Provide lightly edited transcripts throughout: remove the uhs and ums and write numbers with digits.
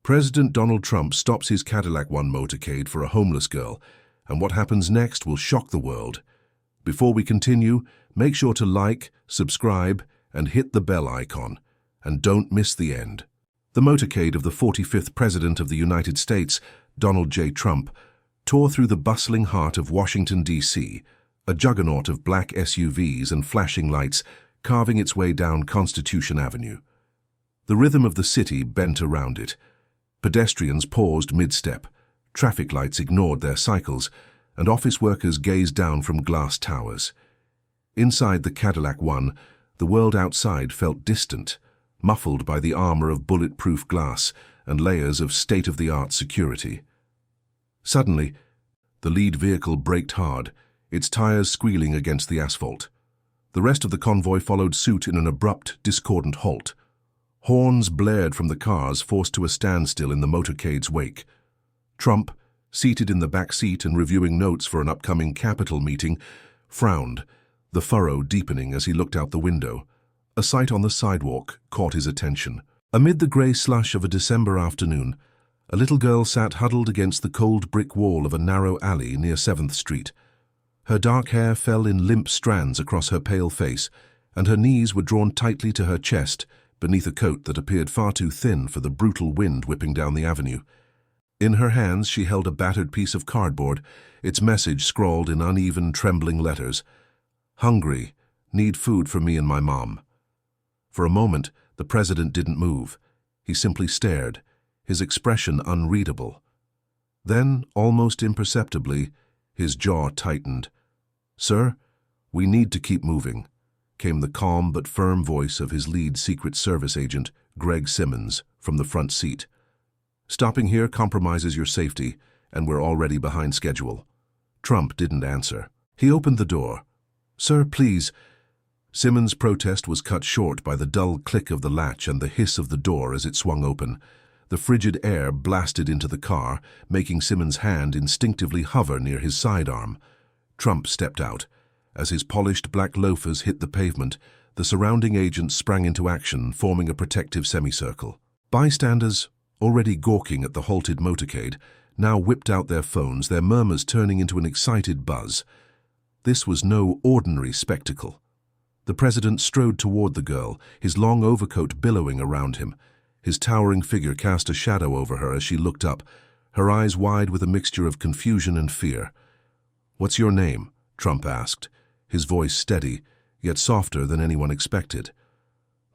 President Donald Trump stops his Cadillac One motorcade for a homeless girl, and what happens next will shock the world. Before we continue, make sure to like, subscribe, and hit the bell icon, and don't miss the end. The motorcade of the 45th President of the United States, Donald J. Trump, tore through the bustling heart of Washington, D.C., a juggernaut of black SUVs and flashing lights carving its way down Constitution Avenue. The rhythm of the city bent around it. Pedestrians paused mid-step, traffic lights ignored their cycles, and office workers gazed down from glass towers. Inside the Cadillac One, the world outside felt distant, muffled by the armor of bulletproof glass and layers of state-of-the-art security. Suddenly, the lead vehicle braked hard, its tires squealing against the asphalt. The rest of the convoy followed suit in an abrupt, discordant halt. Horns blared from the cars forced to a standstill in the motorcade's wake. Trump, seated in the back seat and reviewing notes for an upcoming Capitol meeting, frowned, the furrow deepening as he looked out the window. A sight on the sidewalk caught his attention. Amid the grey slush of a December afternoon, a little girl sat huddled against the cold brick wall of a narrow alley near 7th Street. Her dark hair fell in limp strands across her pale face, and her knees were drawn tightly to her chest beneath a coat that appeared far too thin for the brutal wind whipping down the avenue. In her hands she held a battered piece of cardboard, its message scrawled in uneven, trembling letters. "Hungry. Need food for me and my mom." For a moment, the president didn't move. He simply stared, his expression unreadable. Then, almost imperceptibly, his jaw tightened. "Sir, we need to keep moving," came the calm but firm voice of his lead Secret Service agent, Greg Simmons, from the front seat. "Stopping here compromises your safety, and we're already behind schedule." Trump didn't answer. He opened the door. "Sir, please." Simmons' protest was cut short by the dull click of the latch and the hiss of the door as it swung open. The frigid air blasted into the car, making Simmons' hand instinctively hover near his sidearm. Trump stepped out. As his polished black loafers hit the pavement, the surrounding agents sprang into action, forming a protective semicircle. Bystanders, already gawking at the halted motorcade, now whipped out their phones, their murmurs turning into an excited buzz. This was no ordinary spectacle. The president strode toward the girl, his long overcoat billowing around him. His towering figure cast a shadow over her as she looked up, her eyes wide with a mixture of confusion and fear. "What's your name?" Trump asked, his voice steady, yet softer than anyone expected.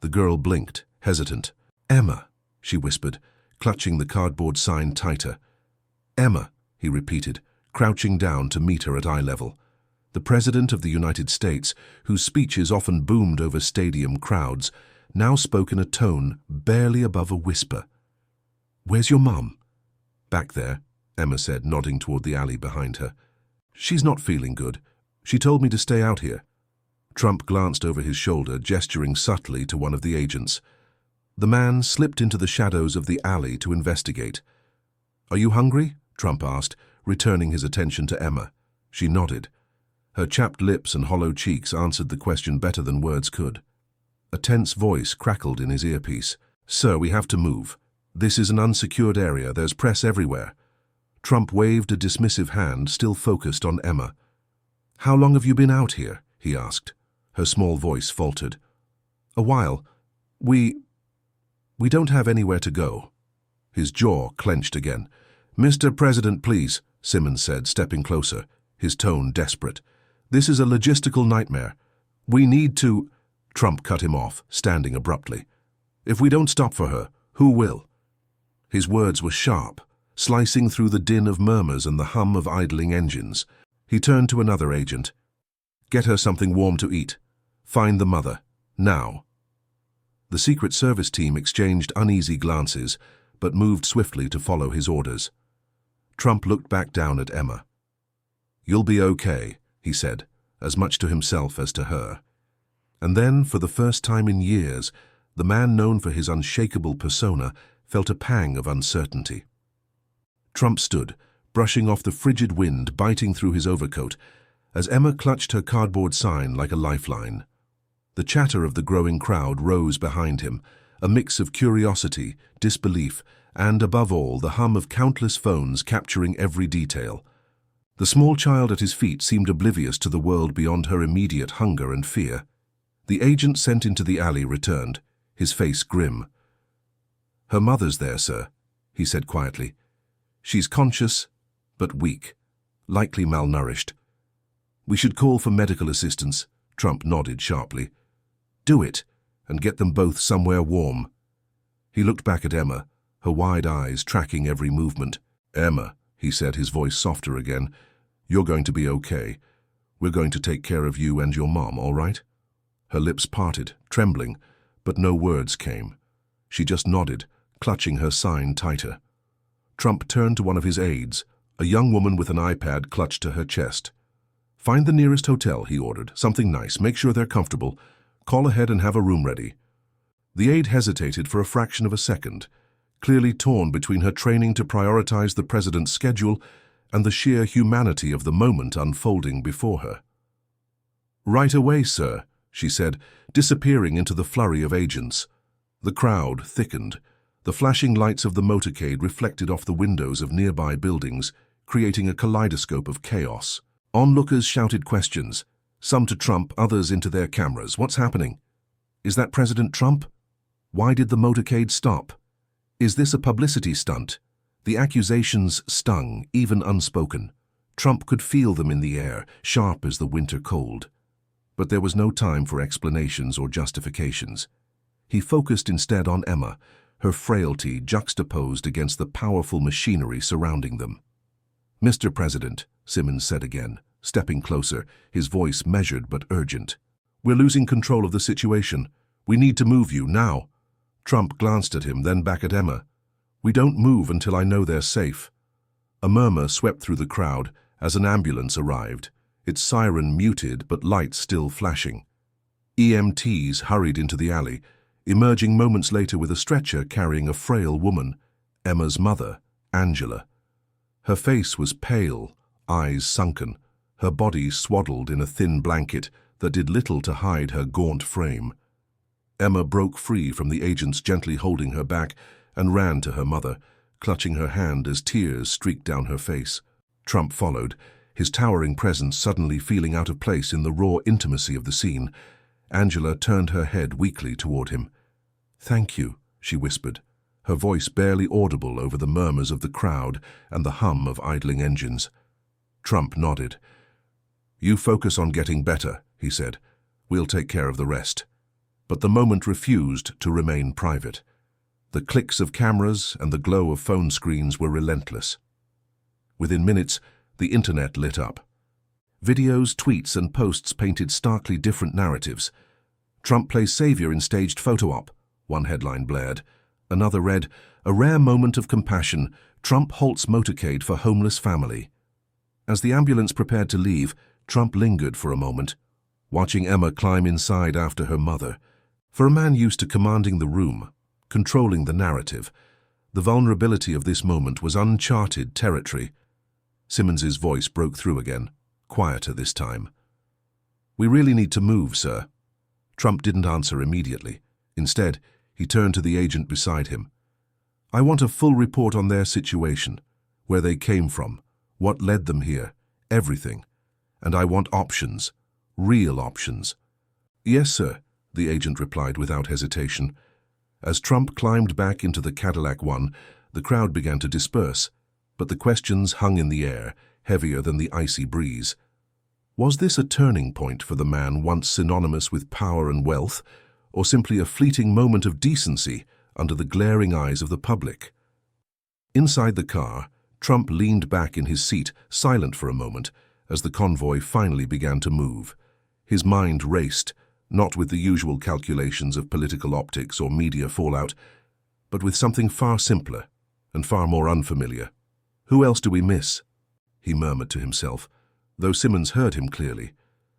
The girl blinked, hesitant. "Emma," she whispered, clutching the cardboard sign tighter. "Emma," he repeated, crouching down to meet her at eye level. The President of the United States, whose speeches often boomed over stadium crowds, now spoke in a tone barely above a whisper. "Where's your mom?" "Back there," Emma said, nodding toward the alley behind her. "She's not feeling good. She told me to stay out here." Trump glanced over his shoulder, gesturing subtly to one of the agents. The man slipped into the shadows of the alley to investigate. "Are you hungry?" Trump asked, returning his attention to Emma. She nodded. Her chapped lips and hollow cheeks answered the question better than words could. A tense voice crackled in his earpiece. "Sir, we have to move. This is an unsecured area. There's press everywhere." Trump waved a dismissive hand, still focused on Emma. "How long have you been out here?" he asked. Her small voice faltered. "A while. We don't have anywhere to go." His jaw clenched again. "Mr. President, please," Simmons said, stepping closer, his tone desperate. "This is a logistical nightmare. We need to—" Trump cut him off, standing abruptly. "If we don't stop for her, who will?" His words were sharp, slicing through the din of murmurs and the hum of idling engines. He turned to another agent. "Get her something warm to eat. Find the mother. Now." The Secret Service team exchanged uneasy glances, but moved swiftly to follow his orders. Trump looked back down at Emma. "You'll be okay," he said, as much to himself as to her. And then, for the first time in years, the man known for his unshakable persona felt a pang of uncertainty. Trump stood, brushing off the frigid wind biting through his overcoat, as Emma clutched her cardboard sign like a lifeline. The chatter of the growing crowd rose behind him, a mix of curiosity, disbelief, and, above all, the hum of countless phones capturing every detail. The small child at his feet seemed oblivious to the world beyond her immediate hunger and fear. The agent sent into the alley returned, his face grim. "Her mother's there, sir," he said quietly. "She's conscious, but weak, likely malnourished." "We should call for medical assistance," Trump nodded sharply. "Do it, and get them both somewhere warm." He looked back at Emma, her wide eyes tracking every movement. "Emma," he said, his voice softer again, "you're going to be okay. We're going to take care of you and your mom, all right?" Her lips parted, trembling, but no words came. She just nodded, clutching her sign tighter. Trump turned to one of his aides, a young woman with an iPad clutched to her chest. "Find the nearest hotel," he ordered. "Something nice. Make sure they're comfortable. Call ahead and have a room ready." The aide hesitated for a fraction of a second, clearly torn between her training to prioritize the president's schedule and the sheer humanity of the moment unfolding before her. "Right away, sir," she said, disappearing into the flurry of agents. The crowd thickened. The flashing lights of the motorcade reflected off the windows of nearby buildings, creating a kaleidoscope of chaos. Onlookers shouted questions, some to Trump, others into their cameras. "What's happening? Is that President Trump? Why did the motorcade stop? Is this a publicity stunt?" The accusations stung, even unspoken. Trump could feel them in the air, sharp as the winter cold. But there was no time for explanations or justifications. He focused instead on Emma, her frailty juxtaposed against the powerful machinery surrounding them. "Mr. President," Simmons said again, stepping closer, his voice measured but urgent. "We're losing control of the situation. We need to move you, now." Trump glanced at him, then back at Emma. "We don't move until I know they're safe." A murmur swept through the crowd as an ambulance arrived, its siren muted but lights still flashing. EMTs hurried into the alley, emerging moments later with a stretcher carrying a frail woman, Emma's mother, Angela. Her face was pale, eyes sunken, her body swaddled in a thin blanket that did little to hide her gaunt frame. Emma broke free from the agents gently holding her back and ran to her mother, clutching her hand as tears streaked down her face. Trump followed, his towering presence suddenly feeling out of place in the raw intimacy of the scene. Angela turned her head weakly toward him. "Thank you," she whispered, her voice barely audible over the murmurs of the crowd and the hum of idling engines. Trump nodded. "You focus on getting better," he said. "We'll take care of the rest." But the moment refused to remain private. The clicks of cameras and the glow of phone screens were relentless. Within minutes, the internet lit up. Videos, tweets, and posts painted starkly different narratives. "Trump plays savior in staged photo op," one headline blared. Another read, "A rare moment of compassion, Trump halts motorcade for homeless family." As the ambulance prepared to leave, Trump lingered for a moment, watching Emma climb inside after her mother. For a man used to commanding the room, controlling the narrative, the vulnerability of this moment was uncharted territory. Simmons's voice broke through again, quieter this time. "We really need to move, sir." Trump didn't answer immediately. Instead, he turned to the agent beside him. "I want a full report on their situation, where they came from, what led them here, everything. And I want options, real options." "Yes, sir," the agent replied without hesitation. As Trump climbed back into the Cadillac one, the crowd began to disperse, but the questions hung in the air, heavier than the icy breeze. Was this a turning point for the man once synonymous with power and wealth, or simply a fleeting moment of decency under the glaring eyes of the public? Inside the car, Trump leaned back in his seat, silent for a moment, as the convoy finally began to move. His mind raced, not with the usual calculations of political optics or media fallout, but with something far simpler and far more unfamiliar. "Who else do we miss?" he murmured to himself, though Simmons heard him clearly.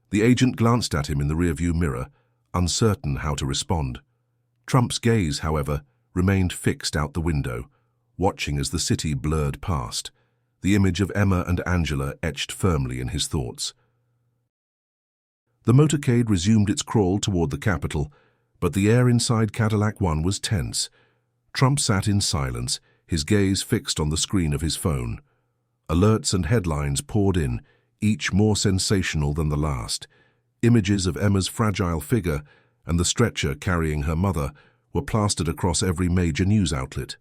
The agent glanced at him in the rearview mirror, uncertain how to respond. Trump's gaze, however, remained fixed out the window, watching as the city blurred past, the image of Emma and Angela etched firmly in his thoughts. The motorcade resumed its crawl toward the Capitol, but the air inside Cadillac One was tense. Trump sat in silence, his gaze fixed on the screen of his phone. Alerts and headlines poured in, each more sensational than the last. Images of Emma's fragile figure and the stretcher carrying her mother were plastered across every major news outlet.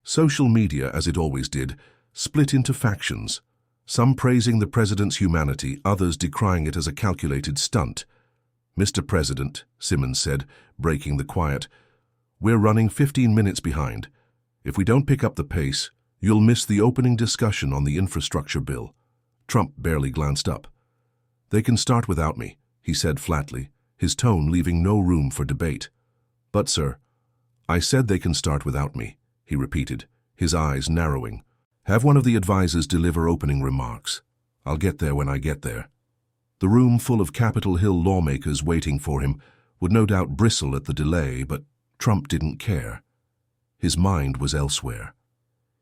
Social media, as it always did, split into factions, some praising the president's humanity, others decrying it as a calculated stunt. "Mr. President," Simmons said, breaking the quiet, "we're running 15 minutes behind. If we don't pick up the pace, you'll miss the opening discussion on the infrastructure bill." Trump barely glanced up. "They can start without me," he said flatly, his tone leaving no room for debate. "But, sir, I said they can start without me," he repeated, his eyes narrowing. "Have one of the advisors deliver opening remarks. I'll get there when I get there." The room full of Capitol Hill lawmakers waiting for him would no doubt bristle at the delay, but Trump didn't care. His mind was elsewhere.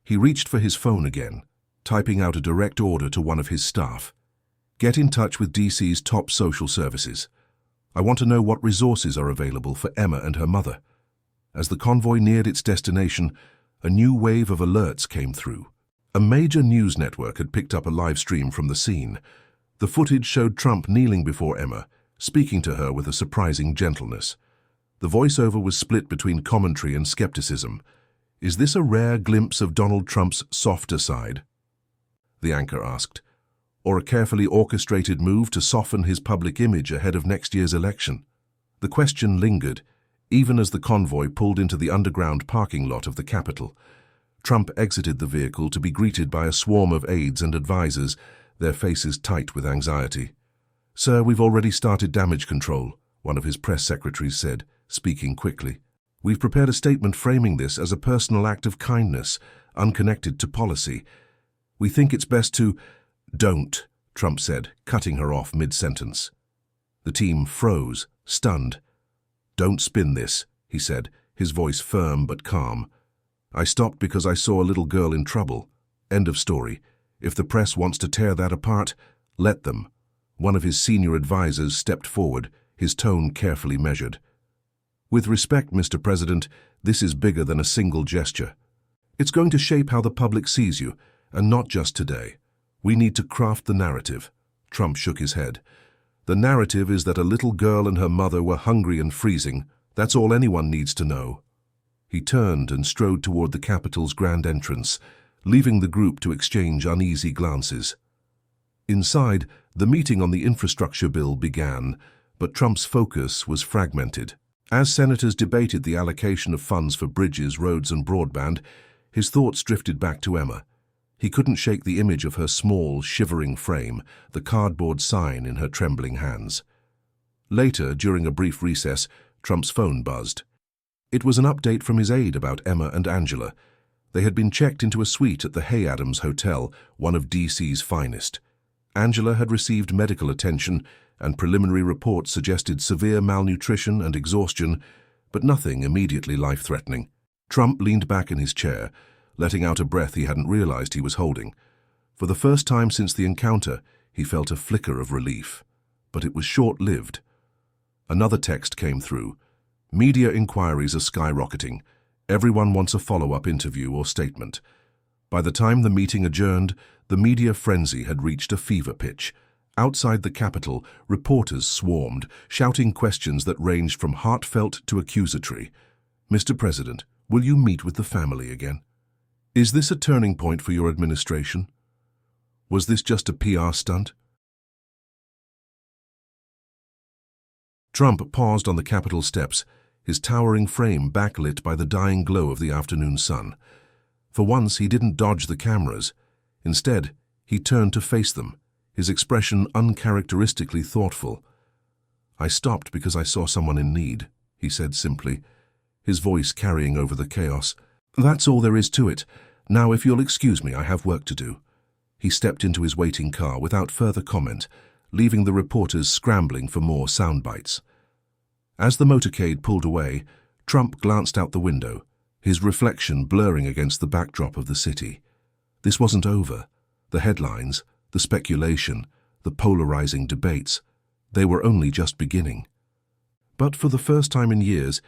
He reached for his phone again, typing out a direct order to one of his staff. "Get in touch with DC's top social services. I want to know what resources are available for Emma and her mother." As the convoy neared its destination, a new wave of alerts came through. A major news network had picked up a live stream from the scene. The footage showed Trump kneeling before Emma, speaking to her with a surprising gentleness. The voiceover was split between commentary and skepticism. "Is this a rare glimpse of Donald Trump's softer side?" the anchor asked. "Or a carefully orchestrated move to soften his public image ahead of next year's election?" The question lingered, even as the convoy pulled into the underground parking lot of the Capitol. Trump exited the vehicle to be greeted by a swarm of aides and advisors, their faces tight with anxiety. "Sir, we've already started damage control," one of his press secretaries said, speaking quickly. "We've prepared a statement framing this as a personal act of kindness, unconnected to policy. We think it's best to—" "Don't," Trump said, cutting her off mid-sentence. The team froze, stunned. "Don't spin this," he said, his voice firm but calm. "I stopped because I saw a little girl in trouble. End of story. If the press wants to tear that apart, let them." One of his senior advisors stepped forward, his tone carefully measured. "With respect, Mr. President, this is bigger than a single gesture. It's going to shape how the public sees you, and not just today. We need to craft the narrative." Trump shook his head. "The narrative is that a little girl and her mother were hungry and freezing. That's all anyone needs to know." He turned and strode toward the Capitol's grand entrance, leaving the group to exchange uneasy glances. Inside, the meeting on the infrastructure bill began, but Trump's focus was fragmented. As senators debated the allocation of funds for bridges, roads, and broadband, his thoughts drifted back to Emma. He couldn't shake the image of her small, shivering frame, the cardboard sign in her trembling hands. Later, during a brief recess, Trump's phone buzzed. It was an update from his aide about Emma and Angela. They had been checked into a suite at the Hay Adams Hotel, one of DC's finest. Angela had received medical attention, and preliminary reports suggested severe malnutrition and exhaustion, but nothing immediately life-threatening. Trump leaned back in his chair, letting out a breath he hadn't realized he was holding. For the first time since the encounter, he felt a flicker of relief. But it was short-lived. Another text came through. "Media inquiries are skyrocketing. Everyone wants a follow-up interview or statement." By the time the meeting adjourned, the media frenzy had reached a fever pitch. Outside the Capitol, reporters swarmed, shouting questions that ranged from heartfelt to accusatory. "Mr. President, will you meet with the family again? Is this a turning point for your administration? Was this just a PR stunt?" Trump paused on the Capitol steps, his towering frame backlit by the dying glow of the afternoon sun. For once, he didn't dodge the cameras. Instead, he turned to face them, his expression uncharacteristically thoughtful. "I stopped because I saw someone in need," he said simply, his voice carrying over the chaos. "That's all there is to it. Now, if you'll excuse me, I have work to do." He stepped into his waiting car without further comment, leaving the reporters scrambling for more sound bites. As the motorcade pulled away, Trump glanced out the window, his reflection blurring against the backdrop of the city. This wasn't over. The headlines, the speculation, the polarizing debates, they were only just beginning. But for the first time in years,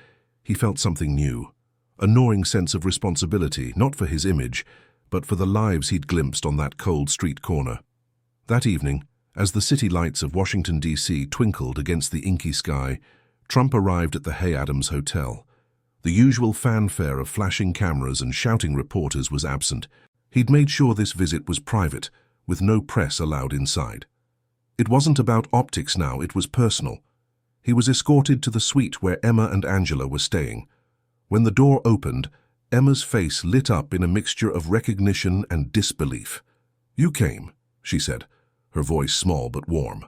he felt something new, a gnawing sense of responsibility, not for his image, but for the lives he'd glimpsed on that cold street corner. That evening, as the city lights of Washington, D.C. twinkled against the inky sky, Trump arrived at the Hay Adams Hotel. The usual fanfare of flashing cameras and shouting reporters was absent. He'd made sure this visit was private, with no press allowed inside. It wasn't about optics now, it was personal. He was escorted to the suite where Emma and Angela were staying. When the door opened, Emma's face lit up in a mixture of recognition and disbelief. "You came," she said, her voice small but warm.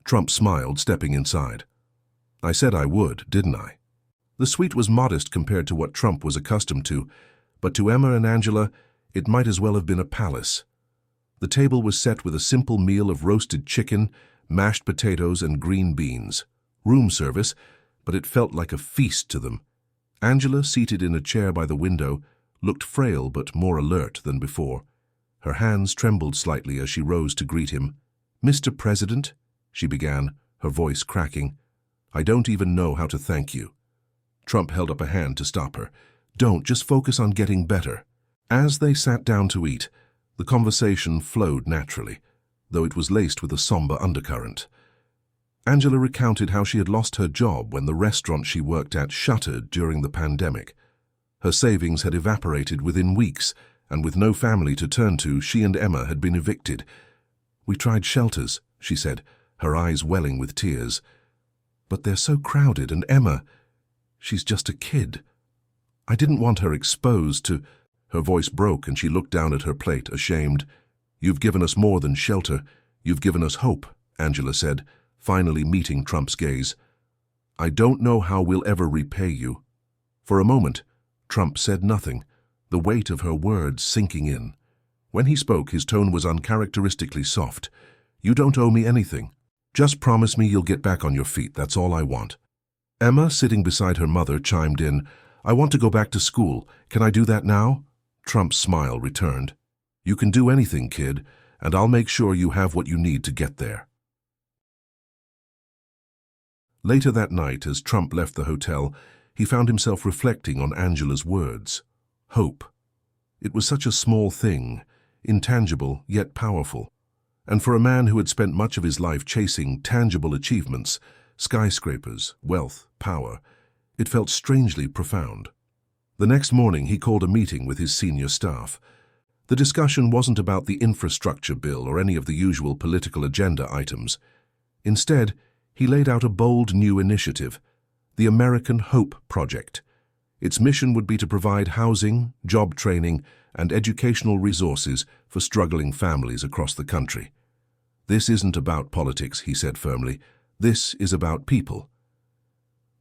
Trump smiled, stepping inside. "I said I would, didn't I?" The suite was modest compared to what Trump was accustomed to, but to Emma and Angela, it might as well have been a palace. The table was set with a simple meal of roasted chicken, mashed potatoes, and green beans. Room service, but it felt like a feast to them. Angela, seated in a chair by the window, looked frail but more alert than before. Her hands trembled slightly as she rose to greet him. "Mr. President," she began, her voice cracking, "I don't even know how to thank you." Trump held up a hand to stop her. "Don't, just focus on getting better." As they sat down to eat, the conversation flowed naturally, though it was laced with a somber undercurrent. Angela recounted how she had lost her job when the restaurant she worked at shuttered during the pandemic. Her savings had evaporated within weeks, and with no family to turn to, she and Emma had been evicted. "We tried shelters," she said, her eyes welling with tears. "But they're so crowded, and Emma, she's just a kid. I didn't want her exposed to—" Her voice broke and she looked down at her plate, ashamed. "You've given us more than shelter. You've given us hope," Angela said, finally meeting Trump's gaze. "I don't know how we'll ever repay you." For a moment, Trump said nothing, the weight of her words sinking in. When he spoke, his tone was uncharacteristically soft. "You don't owe me anything. Just promise me you'll get back on your feet, that's all I want." Emma, sitting beside her mother, chimed in, "I want to go back to school. Can I do that now?" Trump's smile returned. "You can do anything, kid, and I'll make sure you have what you need to get there." Later that night, as Trump left the hotel, he found himself reflecting on Angela's words. Hope. It was such a small thing, intangible yet powerful. And for a man who had spent much of his life chasing tangible achievements, skyscrapers, wealth, power, it felt strangely profound. The next morning, he called a meeting with his senior staff. The discussion wasn't about the infrastructure bill or any of the usual political agenda items. Instead, he laid out a bold new initiative, the American Hope Project. Its mission would be to provide housing, job training, and educational resources for struggling families across the country. "This isn't about politics," he said firmly. "This is about people."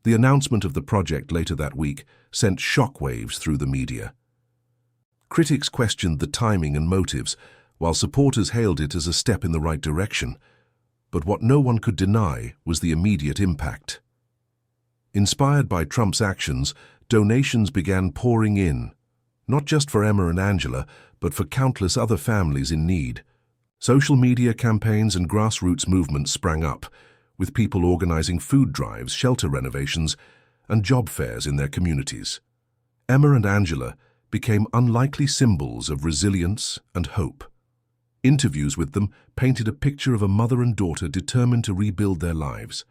The announcement of the project later that week sent shockwaves through the media. Critics questioned the timing and motives, while supporters hailed it as a step in the right direction. But what no one could deny was the immediate impact. Inspired by Trump's actions, donations began pouring in, not just for Emma and Angela, but for countless other families in need. Social media campaigns and grassroots movements sprang up, with people organizing food drives, shelter renovations, and job fairs in their communities. Emma and Angela became unlikely symbols of resilience and hope. Interviews with them painted a picture of a mother and daughter determined to rebuild their lives.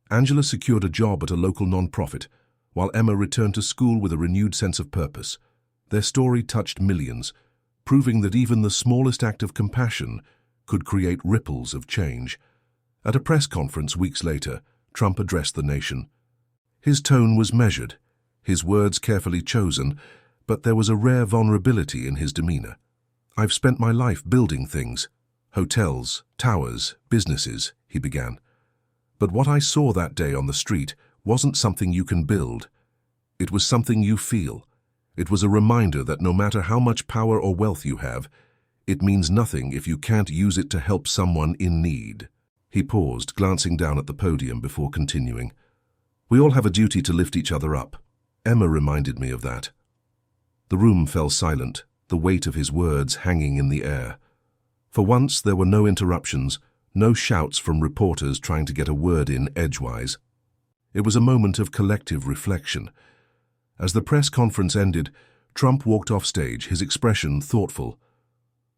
Angela secured a job at a local non-profit, while Emma returned to school with a renewed sense of purpose. Their story touched millions, proving that even the smallest act of compassion could create ripples of change. At a press conference weeks later, Trump addressed the nation. His tone was measured, his words carefully chosen, but there was a rare vulnerability in his demeanor. "I've spent my life building things, hotels, towers, businesses," he began. "But what I saw that day on the street wasn't something you can build. It was something you feel. It was a reminder that no matter how much power or wealth you have, it means nothing if you can't use it to help someone in need." He paused, glancing down at the podium before continuing. "We all have a duty to lift each other up. Emma reminded me of that." The room fell silent, the weight of his words hanging in the air. For once, there were no interruptions, no shouts from reporters trying to get a word in edgewise. It was a moment of collective reflection. As the press conference ended, Trump walked off stage, his expression thoughtful.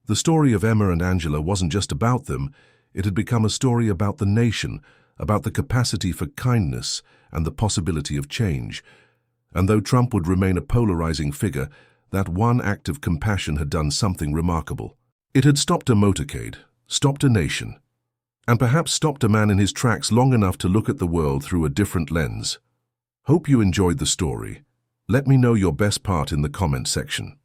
The story of Emma and Angela wasn't just about them, it had become a story about the nation, about the capacity for kindness and the possibility of change. And though Trump would remain a polarizing figure, that one act of compassion had done something remarkable. It had stopped a motorcade, stopped a nation, and perhaps stopped a man in his tracks long enough to look at the world through a different lens. Hope you enjoyed the story. Let me know your best part in the comment section.